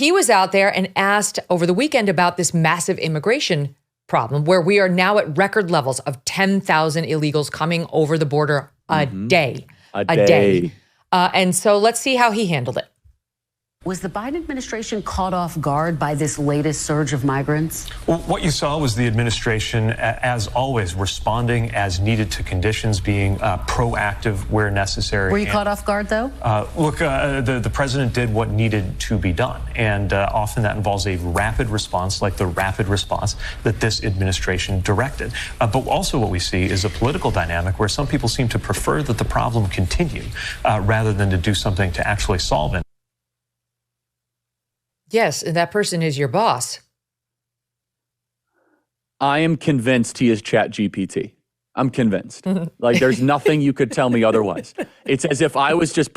he was out there and asked over the weekend about this massive immigration problem where we are now at record levels of 10,000 illegals coming over the border a day. A day. And so let's see how he handled it. Was the Biden administration caught off guard by this latest surge of migrants? Well, what you saw was the administration, as always, responding as needed to conditions, being proactive where necessary. Were you caught off guard, though? Look, the president did what needed to be done. And often that involves a rapid response, like the rapid response that this administration directed. But also what we see is a political dynamic where some people seem to prefer that the problem continue rather than to do something to actually solve it. Yes, and that person is your boss. I am convinced he is ChatGPT. I'm convinced. Like, there's nothing you could tell me otherwise. It's as if I was just,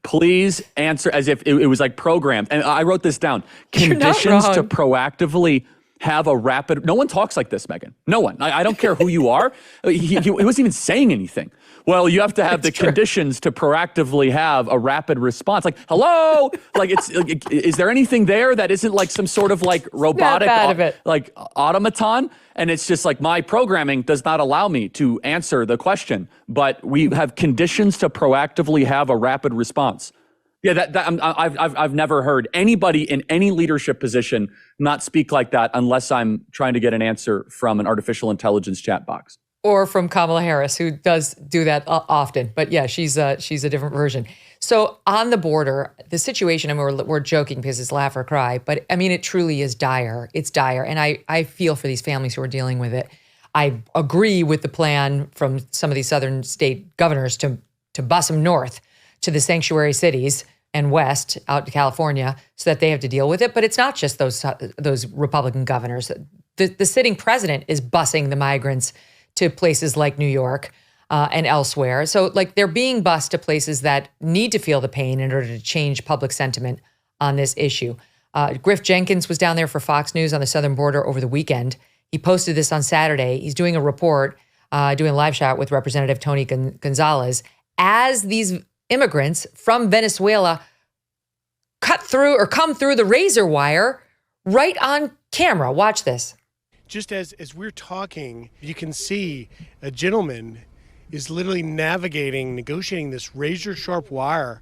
please answer, as if it was like programmed. And I wrote this down. Conditions to proactively have a rapid, no one talks like this, Megyn. No one. I don't care who you are. He wasn't even saying anything. Well, you have to have the conditions to proactively have a rapid response. Like, hello? Like, is there anything there that isn't like some sort of like robotic, like automaton? And it's just like my programming does not allow me to answer the question, but we have conditions to proactively have a rapid response. Yeah, I've never heard anybody in any leadership position not speak like that unless I'm trying to get an answer from an artificial intelligence chat box. Or from Kamala Harris, who does do that often. But yeah, she's a different version. So on the border, the situation, I mean, we're joking because it's laugh or cry, but I mean, it truly is dire. It's dire. And I feel for these families who are dealing with it. I agree with the plan from some of these southern state governors to bus them north to the sanctuary cities and west out to California so that they have to deal with it. But it's not just those Republican governors. The sitting president is busing the migrants to places like New York and elsewhere. So like they're being bused to places that need to feel the pain in order to change public sentiment on this issue. Griff Jenkins was down there for Fox News on the southern border over the weekend. He posted this on Saturday. He's doing a report, doing a live shot with Representative Tony Gonzalez as these immigrants from Venezuela come through the razor wire right on camera. Watch this. Just as we're talking, you can see a gentleman is literally negotiating this razor-sharp wire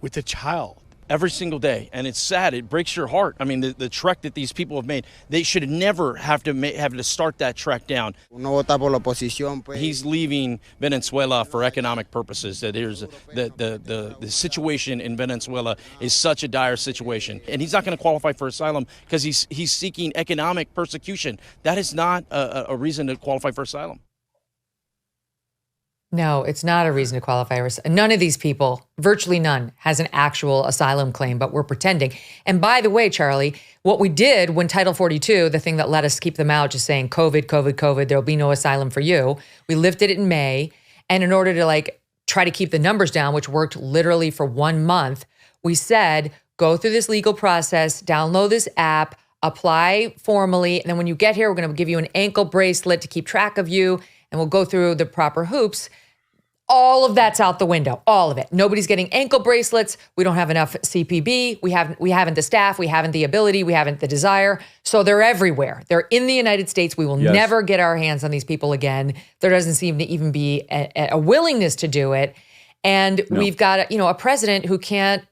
with a child. Every single day, and it's sad. It breaks your heart. I mean, the trek that these people have made, they should never have to start that trek down. He's leaving Venezuela for economic purposes. That there's the situation in Venezuela is such a dire situation, and he's not going to qualify for asylum because he's seeking economic persecution. That is not a reason to qualify for asylum. No, it's not a reason to qualify. None of these people, virtually none, has an actual asylum claim, but we're pretending. And by the way, Charlie, what we did when Title 42, the thing that let us keep them out, just saying COVID, COVID, COVID, there'll be no asylum for you. We lifted it in May. And in order to like try to keep the numbers down, which worked literally for 1 month, we said, go through this legal process, download this app, apply formally. And then when you get here, we're going to give you an ankle bracelet to keep track of you. And we'll go through the proper hoops. All of that's out the window, all of it. Nobody's getting ankle bracelets. We don't have enough CPB. We haven't the staff. We haven't the ability. We haven't the desire. So they're everywhere. They're in the United States. We will never get our hands on these people again. There doesn't seem to even be a willingness to do it. And we've got a president who can't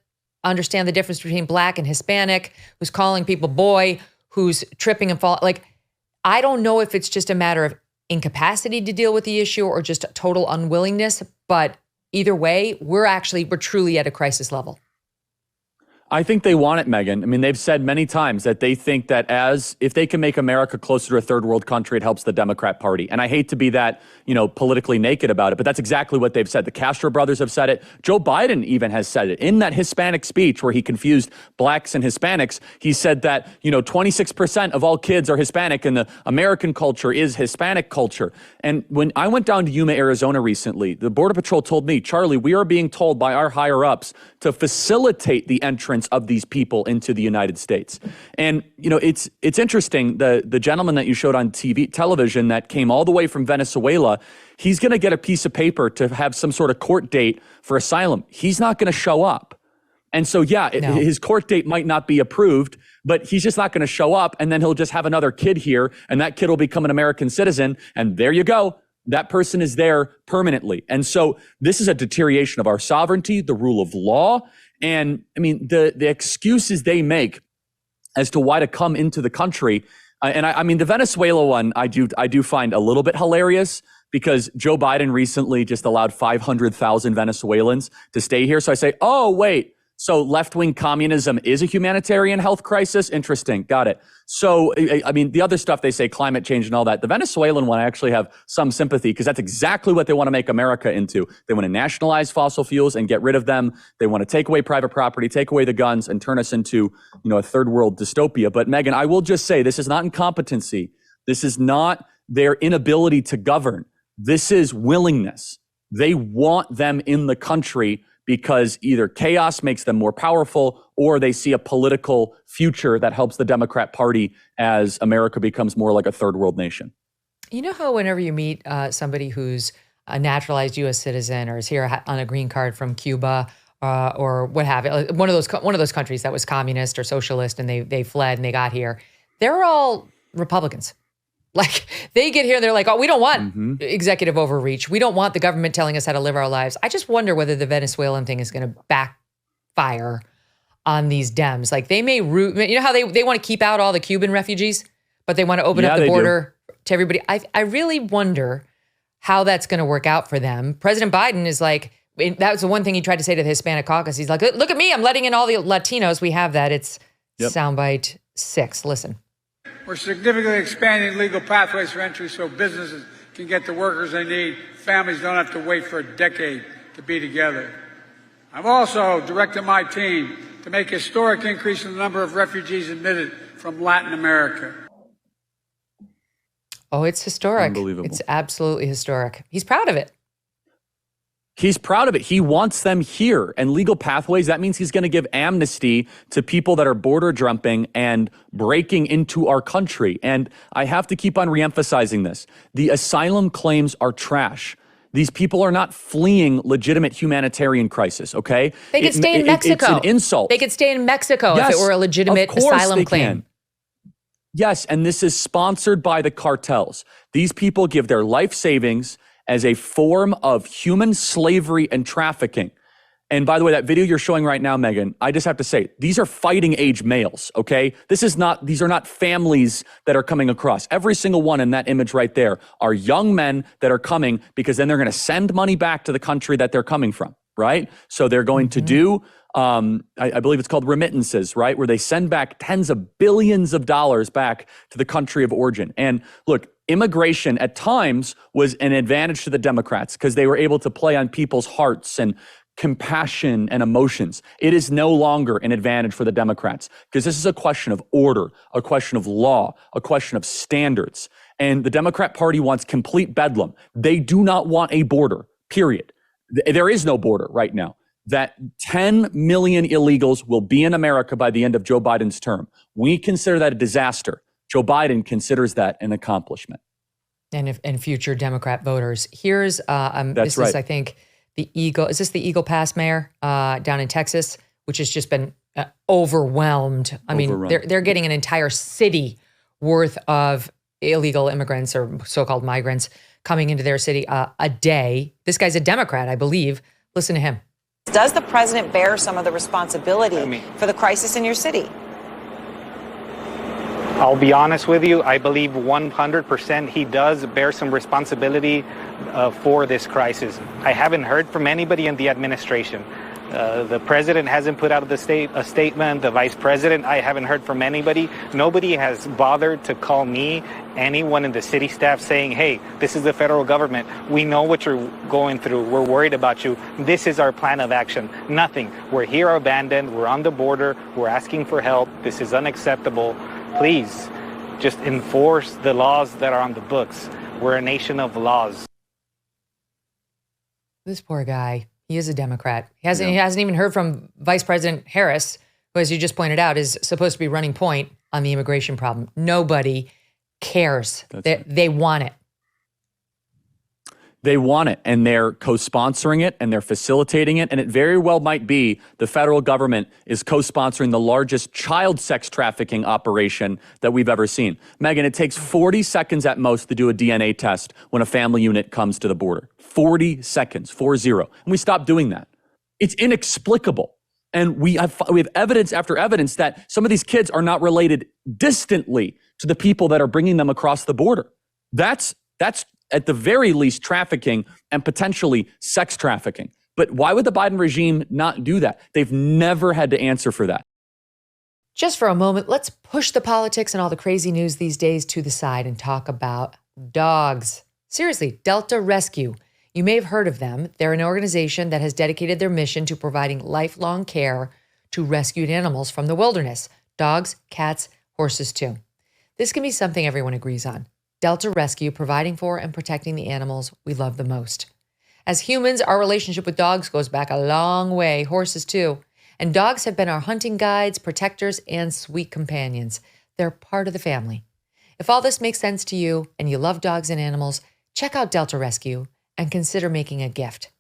understand the difference between black and Hispanic, who's calling people boy, who's tripping and falling. Like, I don't know if it's just a matter of incapacity to deal with the issue or just total unwillingness. But either way, we're truly at a crisis level. I think they want it, Megyn. I mean, they've said many times that they think that if they can make America closer to a third world country, it helps the Democrat Party. And I hate to be that, politically naked about it, but that's exactly what they've said. The Castro brothers have said it. Joe Biden even has said it. In that Hispanic speech where he confused blacks and Hispanics, he said that, 26% of all kids are Hispanic and the American culture is Hispanic culture. And when I went down to Yuma, Arizona recently, the Border Patrol told me, Charlie, we are being told by our higher ups to facilitate the entrance of these people into the United States. And, it's interesting, the gentleman that you showed on television that came all the way from Venezuela, he's going to get a piece of paper to have some sort of court date for asylum. He's not going to show up. And so, yeah, No. his court date might not be approved, but he's just not going to show up. And then he'll just have another kid here, and that kid will become an American citizen. And there you go. That person is there permanently. And so this is a deterioration of our sovereignty, the rule of law. And I mean, the excuses they make as to why to come into the country. I mean, the Venezuela one, I do find a little bit hilarious, because Joe Biden recently just allowed 500,000 Venezuelans to stay here. So I say, oh, wait. So left-wing communism is a humanitarian health crisis? Interesting. Got it. So, I mean, the other stuff they say, climate change and all that, the Venezuelan one, I actually have some sympathy, because that's exactly what they want to make America into. They want to nationalize fossil fuels and get rid of them. They want to take away private property, take away the guns, and turn us into, a third world dystopia. But Megyn, I will just say, this is not incompetency. This is not their inability to govern. This is willingness. They want them in the country because either chaos makes them more powerful, or they see a political future that helps the Democrat Party as America becomes more like a third world nation. You know how whenever you meet somebody who's a naturalized U.S. citizen or is here on a green card from Cuba or what have you, one of those countries that was communist or socialist, and they fled and they got here, they're all Republicans. Like, they get here and they're like, oh, we don't want executive overreach. We don't want the government telling us how to live our lives. I just wonder whether the Venezuelan thing is going to backfire on these Dems. Like, they may you know how they want to keep out all the Cuban refugees, but they want to open up the border to everybody. I really wonder how that's going to work out for them. President Biden is like, that was the one thing he tried to say to the Hispanic caucus. He's like, look at me, I'm letting in all the Latinos. We have that. It's soundbite 6. Listen. We're significantly expanding legal pathways for entry so businesses can get the workers they need. Families don't have to wait for a decade to be together. I've also directed my team to make a historic increase in the number of refugees admitted from Latin America. Oh, it's historic. Unbelievable. It's absolutely historic. He's proud of it. He's proud of it. He wants them here. And legal pathways, that means he's going to give amnesty to people that are border jumping and breaking into our country. And I have to keep on reemphasizing this. The asylum claims are trash. These people are not fleeing legitimate humanitarian crisis, okay? They could stay in Mexico. It's an insult. They could stay in Mexico if it were a legitimate of course asylum they claim. Can. Yes, and this is sponsored by the cartels. These people give their life savings as a form of human slavery and trafficking. And by the way, that video you're showing right now, Megyn, I just have to say, these are fighting age males, okay? These are not families that are coming across. Every single one in that image right there are young men that are coming because then they're going to send money back to the country that they're coming from, right? So they're going to do, I believe it's called remittances, right? Where they send back tens of billions of dollars back to the country of origin. And look, immigration at times was an advantage to the Democrats because they were able to play on people's hearts and compassion and emotions. It is no longer an advantage for the Democrats because this is a question of order, a question of law, a question of standards. And the Democrat Party wants complete bedlam. They do not want a border, period. There is no border right now. That 10 million illegals will be in America by the end of Joe Biden's term. We consider that a disaster. Joe Biden considers that an accomplishment. And future Democrat voters. Here's, this right. is, I think, is this the Eagle Pass mayor down in Texas, which has just been overwhelmed. I mean, they're getting an entire city worth of illegal immigrants or so-called migrants coming into their city a day. This guy's a Democrat, I believe. Listen to him. Does the president bear some of the responsibility for the crisis in your city? I'll be honest with you. I believe 100% he does bear some responsibility for this crisis. I haven't heard from anybody in the administration. The president hasn't put out a statement. The vice president, I haven't heard from anybody. Nobody has bothered to call me, anyone in the city staff saying, hey, this is the federal government. We know what you're going through. We're worried about you. This is our plan of action. Nothing. We're here abandoned. We're on the border. We're asking for help. This is unacceptable. Please, just enforce the laws that are on the books. We're a nation of laws. This poor guy, he is a Democrat. He hasn't even heard from Vice President Harris, who, as you just pointed out, is supposed to be running point on the immigration problem. Nobody cares. They want it. They want it, and they're co-sponsoring it, and they're facilitating it, and it very well might be the federal government is co-sponsoring the largest child sex trafficking operation that we've ever seen. Megyn, it takes 40 seconds at most to do a DNA test when a family unit comes to the border. 40 seconds, 40. And we stopped doing that. It's inexplicable. And we have evidence after evidence that some of these kids are not related distantly to the people that are bringing them across the border. That's at the very least trafficking and potentially sex trafficking. But why would the Biden regime not do that? They've never had to answer for that. Just for a moment, let's push the politics and all the crazy news these days to the side and talk about dogs. Seriously, Delta Rescue. You may have heard of them. They're an organization that has dedicated their mission to providing lifelong care to rescued animals from the wilderness. Dogs, cats, horses too. This can be something everyone agrees on. Delta Rescue providing for and protecting the animals we love the most. As humans, our relationship with dogs goes back a long way, horses too. And dogs have been our hunting guides, protectors, and sweet companions. They're part of the family. If all this makes sense to you and you love dogs and animals, check out Delta Rescue and consider making a gift.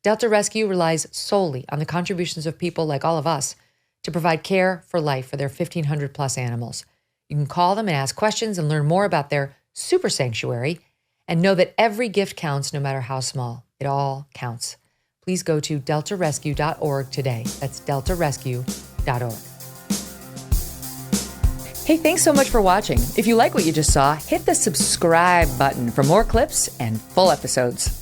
Delta Rescue relies solely on the contributions of people like all of us to provide care for life for their 1,500 plus animals. You can call them and ask questions and learn more about their super sanctuary, and know that every gift counts no matter how small. It all counts. Please go to deltarescue.org today. That's deltarescue.org. Hey, thanks so much for watching. If you like what you just saw, hit the subscribe button for more clips and full episodes.